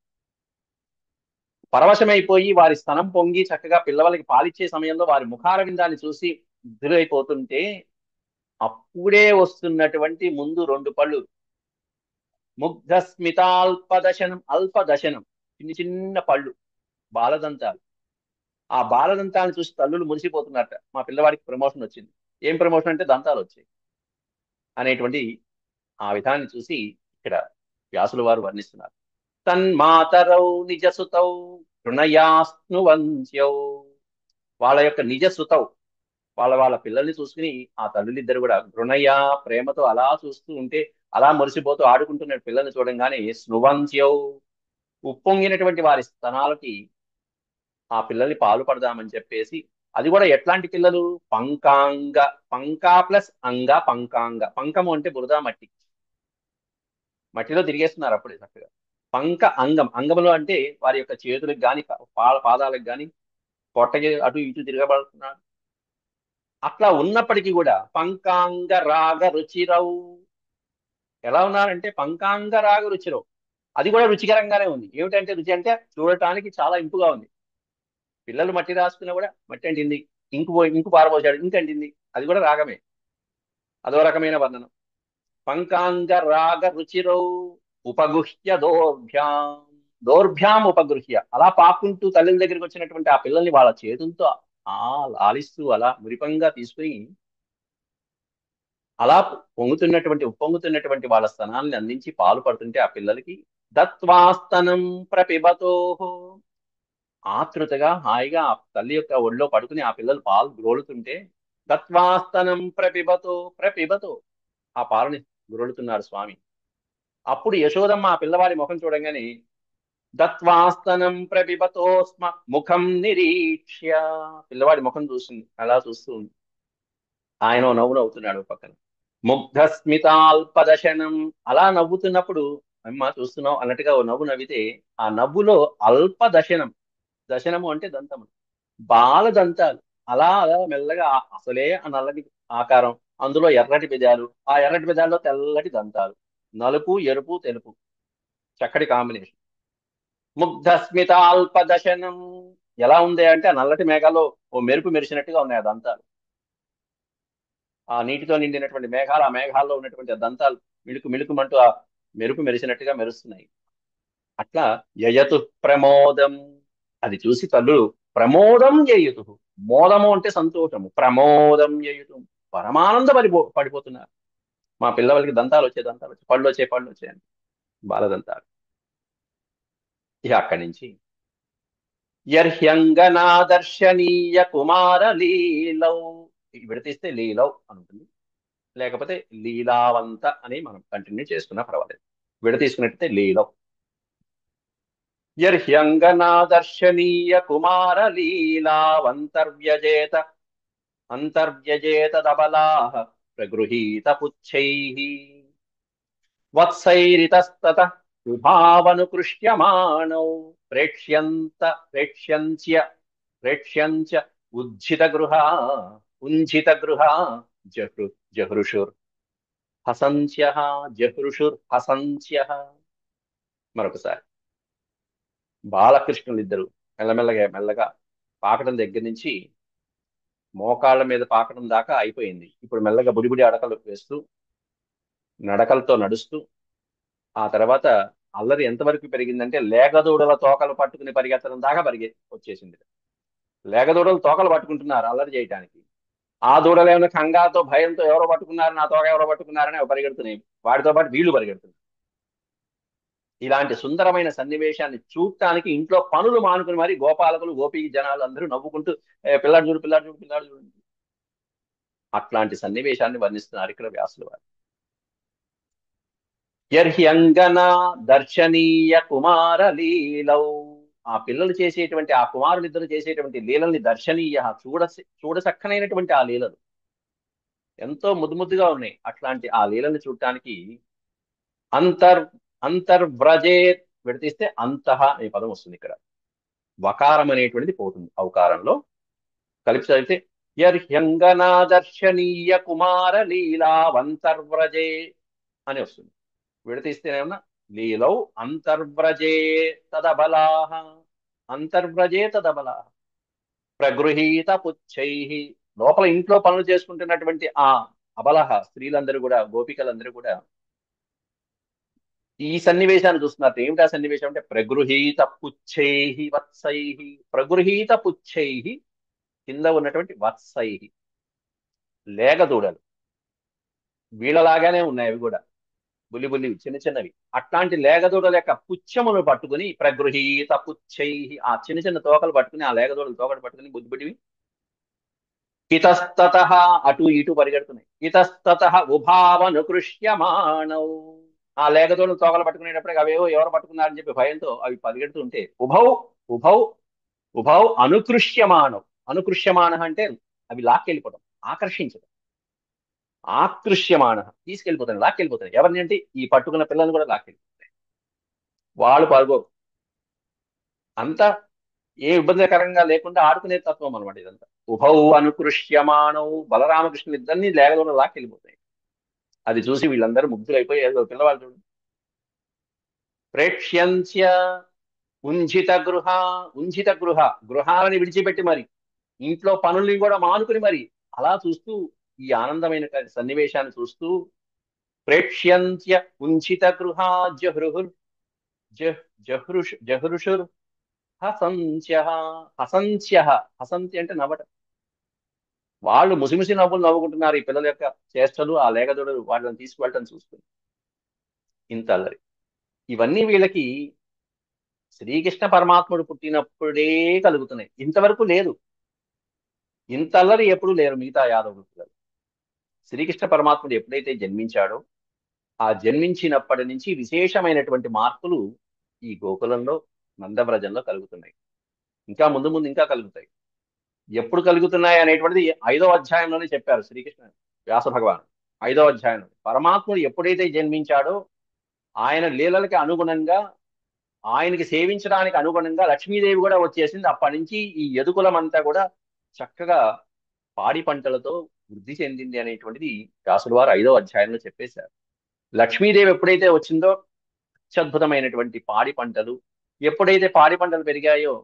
పరవశమైపోయి వారి స్తనం పొంగి చక్కగా పిల్లలకి పాలిచ్చే సమయంలో వారి ముఖార విందాన్ని చూసి వృద్ధులైపోతుంటే, అప్పుడే వస్తున్నటువంటి ముందు రెండు పళ్ళు, ముగ్ధస్మితాల్పదశనం, అల్పదశనం, చిన్న చిన్న పళ్ళు, బాలదంతాలు. ఆ బాలదంతాలను చూసి తల్లులు మురిసిపోతున్నట్ట, మా పిల్లవాడికి ప్రమోషన్ వచ్చింది. ఏం ప్రమోషన్ అంటే దంతాలు వచ్చాయి అనేటువంటి ఆ విధాన్ని చూసి ఇక్కడ వ్యాసుల వారు వర్ణిస్తున్నారు. తన్మాతరౌ నిజసుతౌ తృణయాస్నువంత్యౌ, వాళ్ళ యొక్క నిజసుతౌ, వాళ్ళ వాళ్ళ పిల్లల్ని చూసుకుని ఆ తల్లులిద్దరు కూడా గృణయ, ప్రేమతో అలా చూస్తూ ఉంటే, అలా మురిసిపోతూ ఆడుకుంటున్న పిల్లల్ని చూడంగానే, స్నువంత్యౌ, ఉప్పొంగినటువంటి వారి స్తనాలకి ఆ పిల్లల్ని పాలు పడదామని చెప్పేసి, అది కూడా ఎట్లాంటి పిల్లలు, పంకాంగ, పంకా ప్లస్ అంగ, పంకాంగ. పంకము అంటే బురద, మట్టి, మట్టిలో తిరిగేస్తున్నారు అప్పుడే చక్కగా. పంక అంగం, అంగములో అంటే వారి యొక్క చేతులకు గాని, పాదాలకు గాని, పొట్టకి అటు ఇటు తిరగబడుతున్నారు. అట్లా ఉన్నప్పటికీ కూడా పంకాంగ రాగ రుచిరవు, ఎలా ఉన్నారంటే పంకాంగ రాగ రుచిరవు, అది కూడా రుచికరంగానే ఉంది. ఏమిటంటే రుచి అంటే చూడటానికి చాలా ఇంపుగా ఉంది. పిల్లలు మట్టి రాసుకున్నా కూడా మట్టి అంటింది, ఇంకు పారబోసాడు ఇంకు అంటింది, అది కూడా రాగమే, అదో రకమైన వర్ణనం. పంకాంగ రాగ రుచిరౌ ఉపగుహ్య దోర్భ్యాం, దోర్భ్యాం ఉపగృహ్య, అలా పాకుంటూ తల్లి దగ్గరికి వచ్చినటువంటి ఆ పిల్లల్ని వాళ్ళ చేతులతో ఆ లాలిస్తూ అలా మురిపంగా తీసుకుని, అలా ఉప్పొంగుతున్నటువంటి వాళ్ళ స్తనాల్ని అందించి పాలు పడుతుంటే ఆ పిల్లలకి, దత్వాస్తనం ప్రపిబతో, ఆతృతగా హాయిగా ఆ తల్లి యొక్క ఒళ్ళో పడుకుని ఆ పిల్లలు పాలు గ్రోలుతుంటే దత్వాస్తనం ప్రపిబతో ఆ పాలని గ్రోలుతున్నారు స్వామి. అప్పుడు యశోదమ్మ ఆ పిల్లవాడి ముఖం చూడంగానే దత్వాస్తనం ప్రపిబతోస్మ ముఖం నిరీక్ష్య, పిల్లవాడి ముఖం చూస్తుంది, అలా చూస్తూ ఉంది. ఆయన ఓ నవ్వు నవ్వుతున్నాడు ఓ పక్కన. ముగ్ధస్మితాల్పదశనం, అలా నవ్వుతున్నప్పుడు అమ్మ చూస్తున్నావు అన్నట్టుగా ఓ నవ్వు నవ్వితే ఆ నవ్వులో అల్పదశనం, దశనము అంటే దంతము, బాల దంతాలు అలా అలా మెల్లగా అసలే ఆ నల్లటి ఆకారం, అందులో ఎర్రటి పెదాలు, ఆ ఎర్రటి పెదాల్లో తెల్లటి దంతాలు, నలుపు ఎరుపు తెలుపు, చక్కటి కాంబినేషన్. ముగ్ధస్మితాల్పదశనం, ఎలా ఉంది అంటే ఆ నల్లటి మేఘాల్లో ఓ మెరుపు మెరిసినట్టుగా ఉన్నాయి ఆ దంతాలు. ఆ నీటితో నిండినటువంటి మేఘాలు, ఆ మేఘాల్లో ఉన్నటువంటి ఆ దంతాలు మిళుకు మిళుకుమంటూ ఆ మెరుపు మెరిసినట్టుగా మెరుస్తున్నాయి. అట్లా యయతు ప్రమోదం, అది చూసి తల్లులు ప్రమోదం యయుతు, మోదము అంటే సంతోషము, ప్రమోదం యయుతు పరమానంద పడిపోతున్నారు. మా పిల్లలకి దంతాలు వచ్చే, దంతాలు వచ్చే, పళ్ళు వచ్చాయని బాలదంతాలు. ఇక అక్కడి నుంచి యర్హ్యంగనాదర్శనీయ కుమార లీలౌ, విడతీస్తే లీలౌ అని ఉంటుంది, లేకపోతే లీలావంత అని మనం కంటిన్యూ చేసుకున్నా పర్వాలేదు. విడతీసుకున్నట్టయితే లీలౌ. యర్హ్యంగనాదర్శనీయ కుమార లీలావంతర్వ్యజేత అంతర్వ్యజేతదబలాః ప్రగృహీత పుచ్చైః వత్సైరితస్తత విభావనుకృష్యమాణౌ ప్రేక్ష్యంత్య ఉజ్జితగృహా ఉంజితగృహా జహృ జహృషుర్ హసంత్యః హసంత్యః. మరొకసారి బాలకృష్ణులు ఇద్దరు మెల్లమెల్లగా మెల్లగా పాకడం దగ్గర నుంచి మోకాళ్ళ మీద పాకడం దాకా అయిపోయింది. ఇప్పుడు మెల్లగా బుడిబుడి అడకలు వేస్తూ నడకలతో నడుస్తూ, ఆ తర్వాత అల్లరి ఎంతవరకు పెరిగిందంటే లేగదూడల తోకలు పట్టుకుని పరిగెత్తడం దాకా వచ్చేసింది. లేగదూడలు తోకలు పట్టుకుంటున్నారు అల్లరి చేయడానికి. ఆ దూడలు ఏమైనా కంగాతో భయంతో ఎవరో పట్టుకున్నారు, నా తోక ఎవరో పట్టుకున్నారని అవి పరిగెడుతున్నాయి. వాటితో పాటు వీళ్ళు పరిగెడుతున్నారు. ఇలాంటి సుందరమైన సన్నివేశాన్ని చూడటానికి ఇంట్లో పనులు మానుకుని మరి గోపాలకులు గోపీ జనాలు అందరూ నవ్వుకుంటూ పిల్లాడు చూడు పిల్లాడు చూడు పిల్లాడు చూడు, అట్లాంటి సన్నివేశాన్ని వర్ణిస్తున్నారు ఇక్కడ వ్యాసులు వారు. యర్హ్యంగనా దర్శనీయ కుమార లీలౌ, ఆ పిల్లలు చేసేటువంటి ఆ కుమారులిద్దరు చేసేటువంటి లీలల్ని దర్శనీయ చూడసక్కనైనటువంటి ఆ లీలలు ఎంతో ముద్దుగా ఉన్నాయి. అట్లాంటి ఆ లీలని చూడటానికి అంతర్ అంతర్వ్రజేత్, విడతీస్తే అంతః అనే పదం వస్తుంది ఇక్కడ. వకారం అనేటువంటిది పోతుంది ఔకారంలో, కలిపి చదివితే యర్హ్యంగనాదర్శనీయ కుమార లీలావంతర్వ్రజే అని వస్తుంది. విడతీస్తేనేమన్నా లీలౌ అంతర్వ్రజే తదబలాః, అంతర్వ్రజే తదబలాః ప్రగృహీత పుచ్చై, లోపల ఇంట్లో పనులు చేసుకుంటున్నటువంటి ఆ అబలహ స్త్రీలందరూ కూడా, గోపికలందరూ కూడా ఈ సన్నివేశాన్ని చూస్తున్నారు. ఏమిటా సన్నివేశం అంటే ప్రగృహీత పుచ్చై వత్సై, ప్రగృహీత పుచ్చై, కింద ఉన్నటువంటి వత్సై లేగదూడలు, వీళ్ళలాగానే ఉన్నాయి అవి కూడా, బుల్లి బుల్లి చిన్న చిన్నవి. అట్లాంటి లేగదూడల యొక్క పుచ్చమును పట్టుకుని ప్రగృహీత పుచ్చై, ఆ చిన్న చిన్న తోకలు పట్టుకుని, ఆ లేగదూడల తోకలు పట్టుకుని బుద్ధి బుద్ధివి ఇతస్తత అటు ఇటు పరిగెడుతున్నాయి. ఇతస్తత ఉభావనుకృష్యమాణౌ, ఆ లేగదూడలు తోకలు పట్టుకునేటప్పటికి అవేవో ఎవరు పట్టుకున్నారని చెప్పి భయంతో అవి పరిగెడుతుంటే ఉభౌ ఉభౌ ఉభౌ అనుకృష్యమాణం, అనుకృష్యమాణ అంటే అవి లాక్కెళ్ళిపోవడం, ఆకర్షించడం, ఆకృష్యమాణ తీసుకెళ్ళిపోతాయి, లాక్కెళ్ళిపోతాయి. ఎవరిని అంటే ఈ పట్టుకున్న పిల్లల్ని కూడా లాక్కెళ్ళిపోతాయి. వాళ్ళు పాల్గో, అంతా ఏ ఇబ్బందికరంగా లేకుండా ఆడుకునే తత్వం అనమాట ఇదంతా. ఉభౌ అనుకృష్యమాణౌ, బలరామకృష్ణులు ఇద్దరిని లేగదూడ లాక్కెళ్ళిపోతాయి. అది చూసి వీళ్ళందరూ ముగ్ధులైపోయి ఏదో పిల్లవాళ్ళు చూడండి. ప్రేక్ష్యంత్య ఉంజిత గృహ, గృహాలని విడిచిపెట్టి మరి ఇంట్లో పనుల్ని కూడా మానుకుని మరి అలా చూస్తూ ఈ ఆనందమైన సన్నివేశాన్ని చూస్తూ ప్రేక్ష్యంత్య ఉంచిత గృహ జహృహుర్ జహృషుర్ హసంత్య, హసంత్య, హసంతి అంటే నవ్వటం. వాళ్ళు ముసిముసి నవ్వులు నవ్వుకుంటున్నారు ఈ పిల్లల యొక్క చేష్టలు, ఆ లేగదొడలు వాళ్ళని తీసుకువెళ్ళటం చూస్తుంది. ఇంత అల్లరి. ఇవన్నీ వీళ్ళకి శ్రీకృష్ణ పరమాత్ముడు పుట్టినప్పుడే కలుగుతున్నాయి, ఇంతవరకు లేదు. ఇంత అల్లరి ఎప్పుడు లేరు మిగతా యాదవ వృత్తులు. శ్రీకృష్ణ పరమాత్ముడు ఎప్పుడైతే జన్మించాడో ఆ జన్మించినప్పటి నుంచి విశేషమైనటువంటి మార్పులు ఈ గోకులంలో, నందవ్రజంలో కలుగుతున్నాయి. ఇంకా ముందు ముందు ఇంకా కలుగుతాయి. ఎప్పుడు కలుగుతున్నాయి అనేటువంటిది 5వ అధ్యాయంలోనే చెప్పారు శ్రీకృష్ణ వ్యాస భగవాన్. 5వ అధ్యాయంలో పరమాత్ముడు ఎప్పుడైతే జన్మించాడో ఆయన లీలలకి అనుగుణంగా, ఆయనకి సేవించడానికి అనుగుణంగా లక్ష్మీదేవి కూడా వచ్చేసింది. అప్పటి నుంచి ఈ యదుకులమంతా కూడా చక్కగా పాడి పంటలతో వృద్ధి చెందింది అనేటువంటిది వ్యాసుల వారు 5వ అధ్యాయంలో చెప్పేశారు. లక్ష్మీదేవి ఎప్పుడైతే వచ్చిందో అత్యద్భుతమైనటువంటి పాడి పంటలు, ఎప్పుడైతే పాడి పంటలు పెరిగాయో,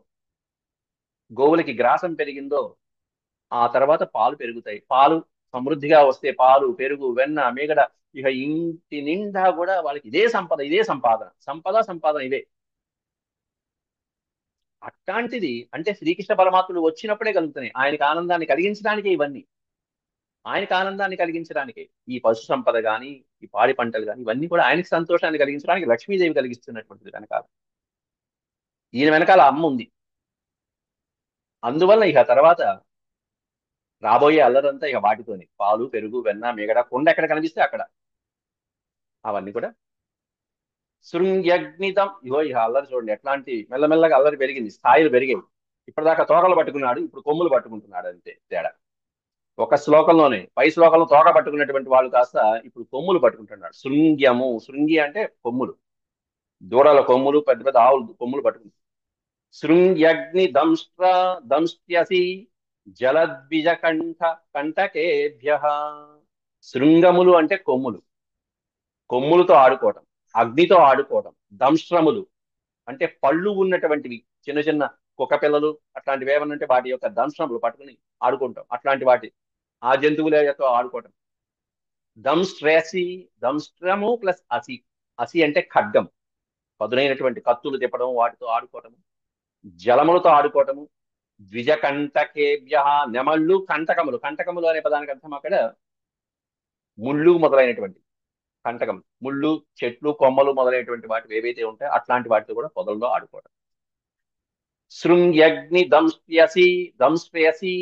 గోవులకి గ్రాసం పెరిగిందో, ఆ తర్వాత పాలు పెరుగుతాయి. పాలు సమృద్ధిగా వస్తే పాలు, పెరుగు, వెన్న, మీగడ, ఇక ఇంటి నిండా కూడా వాళ్ళకి ఇదే సంపద, ఇదే సంపాదన, సంపాదన ఇవే. అట్లాంటిది అంటే శ్రీకృష్ణ పరమాత్ముడు వచ్చినప్పుడే కలుగుతున్నాయి. ఆయనకి ఆనందాన్ని కలిగించడానికే ఇవన్నీ. ఆయనకి ఆనందాన్ని కలిగించడానికే ఈ పశు సంపద గాని, ఈ పాడి పంటలు గాని, ఇవన్నీ కూడా ఆయనకి సంతోషాన్ని కలిగించడానికి లక్ష్మీదేవి కలిగిస్తున్నటువంటిది వెనకాల. ఈయన వెనకాల అమ్మ ఉంది. అందువల్ల ఇక తర్వాత రాబోయే అల్లరంతా ఇక వాటితోనే, పాలు, పెరుగు, వెన్న, మీగడ, కొండ ఎక్కడ కనిపిస్తే అక్కడ అవన్నీ కూడా శృంగ్యగ్నితం. ఇగో ఇక అల్లరి చూడండి ఎట్లాంటి, మెల్లమెల్లగా అల్లరి పెరిగింది, స్థాయిలు పెరిగాయి. ఇప్పటిదాకా తోకలు పట్టుకున్నాడు, ఇప్పుడు కొమ్ములు పట్టుకుంటున్నాడు, అంతే తేడా. ఒక శ్లోకంలోనే, పై శ్లోకంలో తోక పట్టుకున్నటువంటి వాళ్ళు కాస్త ఇప్పుడు కొమ్ములు పట్టుకుంటున్నాడు. శృంగ్యము, శృంగి అంటే కొమ్ములు, దూడల కొమ్ములు, పెద్ద పెద్ద ఆవులు కొమ్ములు పట్టుకుంటారు. శృంగ్యగ్ని దంష్ట్ర దంష్ట్యసి జలద్విజ కంటకేభ్య. శృంగములు అంటే కొమ్ములు, కొమ్ములతో ఆడుకోవటం, అగ్నితో ఆడుకోవటం. దంశ్రములు అంటే పళ్ళు ఉన్నటువంటివి, చిన్న చిన్న కుక్క పిల్లలు అట్లాంటివి ఏమన్నా ఉంటే వాటి యొక్క దంశ్రములు పట్టుకుని ఆడుకుంటాం, అట్లాంటి వాటి, ఆ జంతువుల యొక్క ఆడుకోవటం. దంశ్రేసి, దంశ్రము ప్లస్ అసి. అసి అంటే ఖడ్గం, పదునైనటువంటి కత్తులు తిప్పడం, వాటితో ఆడుకోవటము. జలములతో ఆడుకోవటము. ద్విజకంటకేభ్య, నెమళ్ళు, కంటకములు. కంటకములు అనే పదానికి అర్థం అక్కడ ముళ్ళు మొదలైనటువంటి కంటకం, ముళ్ళు, చెట్లు, కొమ్మలు మొదలైనటువంటి వాటి ఏవైతే ఉంటాయో అట్లాంటి వాటితో కూడా పొదల్లో ఆడుకోవడం. శృంగ్యగ్ని దంస్యసి దంస్యసి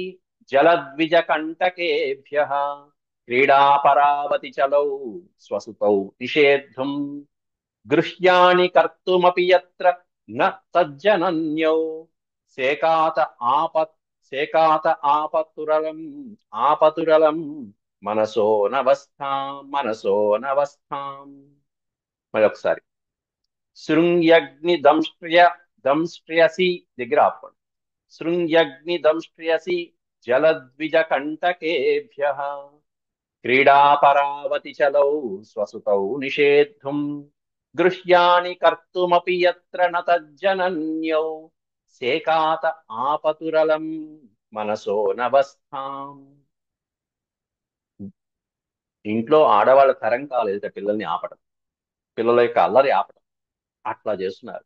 జలద్విజ కంటకేభ్య క్రీడాపరావతి చలౌ స్వసుతౌ నిషేద్ధం గృహ్యాణి కర్తుమపి యత్ర న తజ్జనన్యౌ సేకాత ఆపత్ సేకాత ఆపతురలం ఆపతురలం మనసో నవస్థాం మనసో నవస్థాం. మరి ఒకసారి శృంగ్యగ్ని దంష్ట్రియసి దగ్గర ఆపండి. శృంగ్యగ్ని దంష్ట్రియసి జలద్విజ కంటకేభ్య క్రీడాపరావతి చలౌ స్వసుతౌ నిషేద్ధం గృహ్యాణి కర్తుమపి యత్ర న తజ్జనన్యౌ సేకాత ఆపతురలం మనసో నవస్థాం. ఇంట్లో ఆడవాళ్ళ తరం కాలేదు పిల్లల్ని ఆపడం, పిల్లల యొక్క అల్లరి ఆపడం. అట్లా చేస్తున్నారు.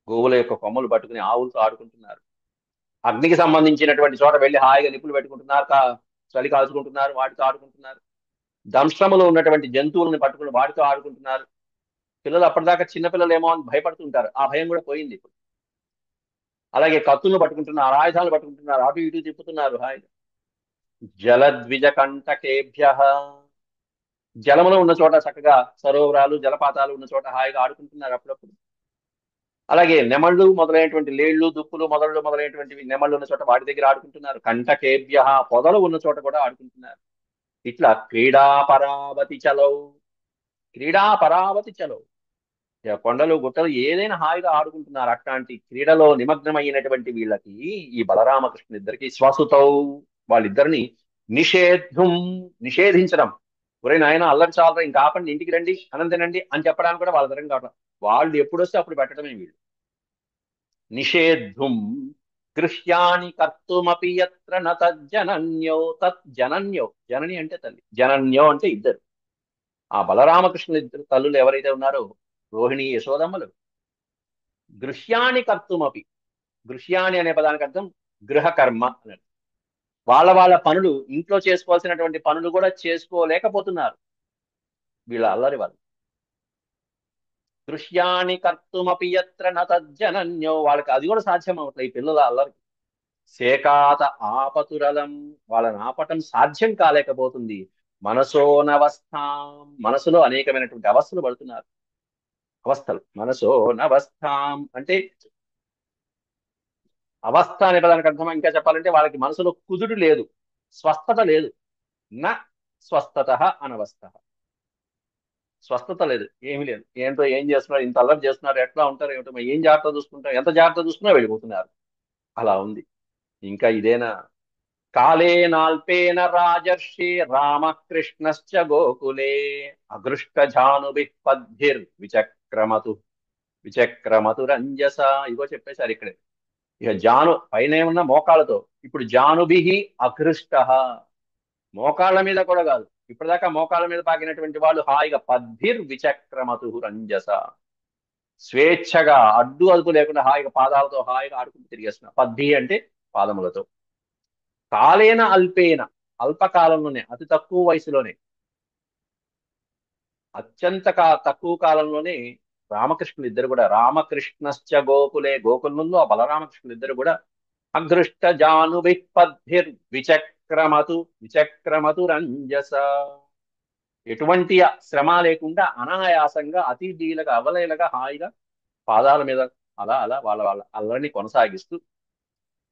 గోవుల యొక్క కొమ్మలు పట్టుకుని ఆవులతో ఆడుకుంటున్నారు. అగ్నికి సంబంధించినటువంటి చోట వెళ్ళి హాయిగా నిప్పులు పెట్టుకుంటున్నారు, చలి కాల్చుకుంటున్నారు, వాటితో ఆడుకుంటున్నారు. దంశ్రములో ఉన్నటువంటి జంతువులను పట్టుకుని వాటితో ఆడుకుంటున్నారు. పిల్లలు అప్పటిదాకా చిన్నపిల్లలు ఏమో అని భయపడుతుంటారు, ఆ భయం కూడా పోయింది ఇప్పుడు. అలాగే కత్తులను పట్టుకుంటున్నారు, ఆయుధాలను పట్టుకుంటున్నారు, అటు ఇటు తిప్పుతున్నారు హాయిగా. జలద్విజ కంటకేభ్య, జలములో ఉన్న చోట చక్కగా సరోవరాలు, జలపాతాలు ఉన్న చోట హాయిగా ఆడుకుంటున్నారు అప్పుడప్పుడు. అలాగే నెమళ్ళు మొదలైనటువంటి లేళ్లు, దుప్పులు, మొదలైనటువంటివి నెమళ్ళు ఉన్న చోట వాటి దగ్గర ఆడుకుంటున్నారు. కంటకేభ్య, పొదలు ఉన్న చోట కూడా ఆడుకుంటున్నారు. ఇట్లా క్రీడాపరావతి చలౌ, క్రీడాపరావతి చలౌ, ఇక కొండలు గుట్టలు ఏదైనా హాయిగా ఆడుకుంటున్నారు. అట్లాంటి క్రీడలో నిమగ్నమైనటువంటి వీళ్ళకి, ఈ బలరామకృష్ణ ఇద్దరికి స్వసుతౌ, వాళ్ళిద్దరిని నిషేధం, నిషేధించడం. ఒరే నాయన అల్లరి చాలరా, ఇంకా ఆపండి, ఇంటికి రండి, అన్నం తినండి అని చెప్పడానికి కూడా వాళ్ళ తరం కావడం. వాళ్ళు ఎప్పుడు వస్తే అప్పుడు పెట్టడమే వీళ్ళు. నిషేద్ధం గృహ్యాణి కర్తుమపి యత్ర న తజ్జనన్యో, తజ్జనన్యో, జనని అంటే తల్లి, జనన్యో అంటే ఇద్దరు. ఆ బలరామకృష్ణుల ఇద్దరు తల్లులు ఎవరైతే ఉన్నారో, రోహిణి, యశోదమ్మలు, గృహ్యాణి కర్తుమపి, గృహ్యాణి అనే పదానికి అర్థం గృహకర్మ అని. వాళ్ళ వాళ్ళ పనులు, ఇంట్లో చేసుకోవాల్సినటువంటి పనులు కూడా చేసుకోలేకపోతున్నారు వీళ్ళ అల్లరి వాళ్ళు. దృశ్యాని కర్తుమపి యత్ర న తజ్జనన్యో, వాళ్ళకి అది కూడా సాధ్యం అవట్లేదు ఈ పిల్లల అల్లరి. సేకాత ఆపతురలం, వాళ్ళని ఆపటం సాధ్యం కాలేకపోతుంది. మనసోనవస్థాం, మనసులో అనేకమైనటువంటి అవస్థలు పడుతున్నారు. అవస్థలు, మనసోనవస్థాం అంటే అవస్థ అనే పదానికి అర్థం ఇంకా చెప్పాలంటే వాళ్ళకి మనసులో కుదురు లేదు, స్వస్థత లేదు. నా స్వస్థత అనవస్థ, స్వస్థత లేదు, ఏమీ లేదు. ఏంటో ఏం చేస్తున్నారు, ఇంత అల్లరి చేస్తున్నారు, ఎట్లా ఉంటారు ఏమిటో, మరి ఏం జాగ్రత్త చూసుకుంటారు, ఎంత జాగ్రత్త చూసుకున్నా వెళ్ళిపోతున్నారు. అలా ఉంది. ఇంకా ఇదేనా, కాళేనాల్పేన రాజర్షి రామకృష్ణశ్చ గోకులే అగృష్టజానుభిః పద్భిర్విచక్రమతు విచక్రమతురంజస. ఇగో చెప్పేశారు ఇక్కడే. ఇక జాను పైన ఉన్న మోకాళ్ళతో, ఇప్పుడు జానుభిః అగృష్ట, మోకాళ్ళ మీద కూడా కాదు, ఇప్పటిదాకా మోకాళ్ళ మీద పాకినటువంటి వాళ్ళు హాయిగా పద్భిర్విచక్రమతు రంజస, స్వేచ్ఛగా అడ్డు అదుపు లేకుండా హాయిగా పాదాలతో హాయిగా ఆడుకుంటూ తిరిగేస్తున్నారు. పద్భి అంటే పాదములతో. కాలేన అల్పేన, అల్పకాలంలోనే, అతి తక్కువ వయసులోనే, అత్యంత తక్కువ కాలంలోనే రామకృష్ణులు ఇద్దరు కూడా, రామకృష్ణశ్చ గోకులే, గోకులంలో ఆ బలరామకృష్ణులు ఇద్దరు కూడా అగృష్ట జానుభిపద్భిర్ విచక్రమతు విచక్రమతు రంజస, ఎటువంటి శ్రమ లేకుండా అనాయాసంగా అతి లీలగా అవలేలగా హాయిగా పాదాల మీద అలా అలా వాళ్ళ వాళ్ళ అల్లరిని కొనసాగిస్తూ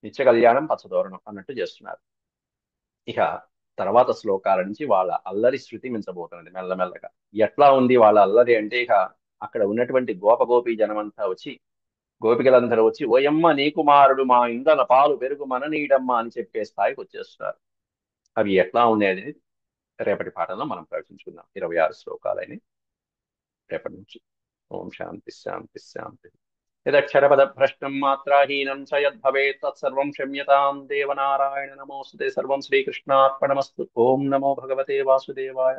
నిత్య కళ్యాణం పచ్చదోరణం అన్నట్టు చేస్తున్నారు. ఇక తర్వాత శ్లోకాల నుంచి వాళ్ళ అల్లరి శృతి మించబోతున్నది మెల్లమెల్లగా. ఎట్లా ఉంది వాళ్ళ అల్లరి అంటే, ఇక అక్కడ ఉన్నటువంటి గోపగోపీ జనమంతా వచ్చి, గోపికలందరూ వచ్చి ఓయమ్మ నీ కుమారుడు మా ఇందల పాలు పెరుగు మననీడమ్మ అని చెప్పే స్థాయికి వచ్చేస్తున్నారు. అవి ఎట్లా ఉన్నాయి అనేది రేపటి పాఠంలో మనం ప్రవచించుకుందాం. 26 శ్లోకాలని రేపటి నుంచి. ఓం శాంతి శాంతి శాంతి. యదక్షరపద భ్రష్టం మాత్రాహీనం చ యద్భవేత్ తత్సర్వం క్షమ్యతాం దేవనారాయణ నమోస్తుతే. సర్వం శ్రీకృష్ణార్పణమస్తు. ఓం నమో భగవతే వాసుదేవాయ.